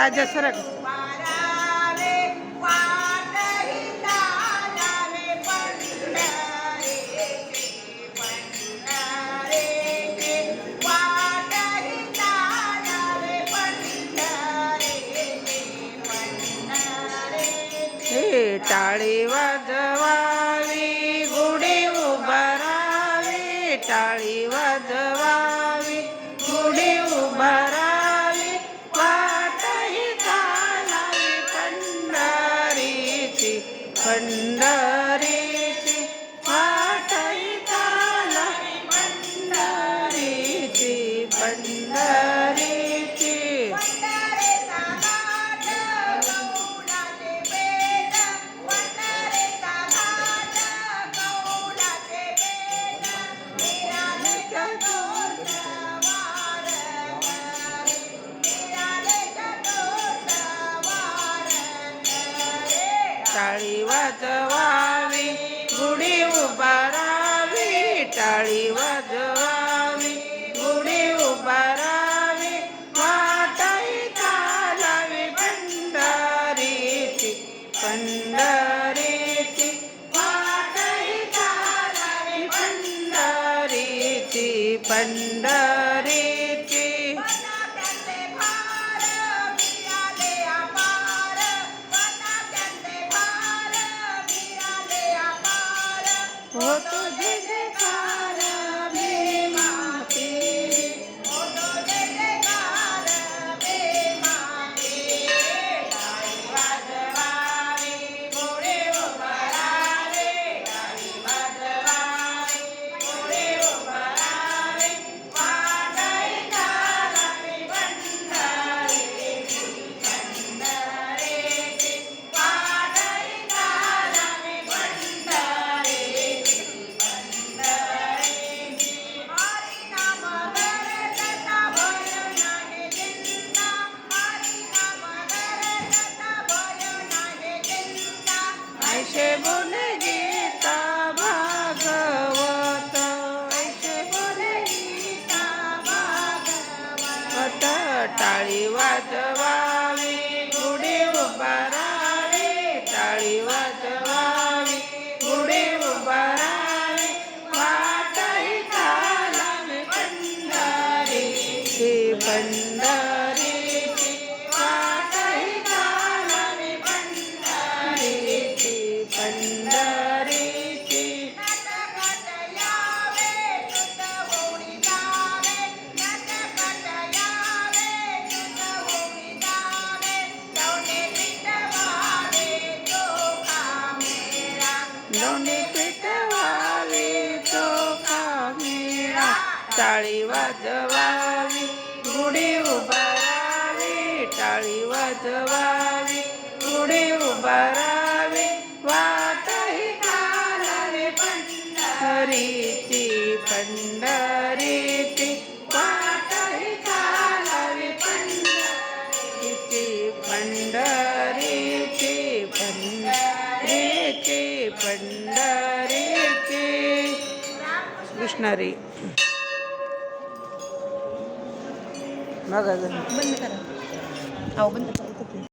राजा सरक टाळी वाजवावी गुढी उभारावी टाळी वाजवावी गुढी उभारावी वाटही चालावी पंढरीची पंढरीची वाटही चालावी पंढरीची पंढरीची टाळी वाजवावी गुढी उभारावी टाळी वाजवावी गुढी उभारावी वाटही चालावी पंढरीची पंढरीची वाटही चालावी पंढरीची पंढरीची हो तुझे जयकार भीमाते हो तुझे जयकार भीमाते टाळी वाजवावी गुढी उभारावी टाळी वाजवावी गुढी उभारावी वाटही चालावी पंढरीची पंढरीची वाटही चालावी पंढरीची ऐसे बोले गीता भागवत ऐसे बोले गीता भागवत टाळी वाजवावी गुढी उभारावी टाळी वाजवावी गुढी उभारावी वाटही चालावी पंढरीची पंढरीची वाटही चालावी पंढरीची पंढरीची दोन्ही पिटवावी चोखा मेळा टाळी वाजवावी गुढी उभारावी टाळी वाजवावी गुढी उभारावी वाटही चालावी पंढरीची पंढरीची वाटही चालावी पंढरीची पंढरीची पंढरीची पंढरीची कृष्णारी बघा बंद करा. बंद करा.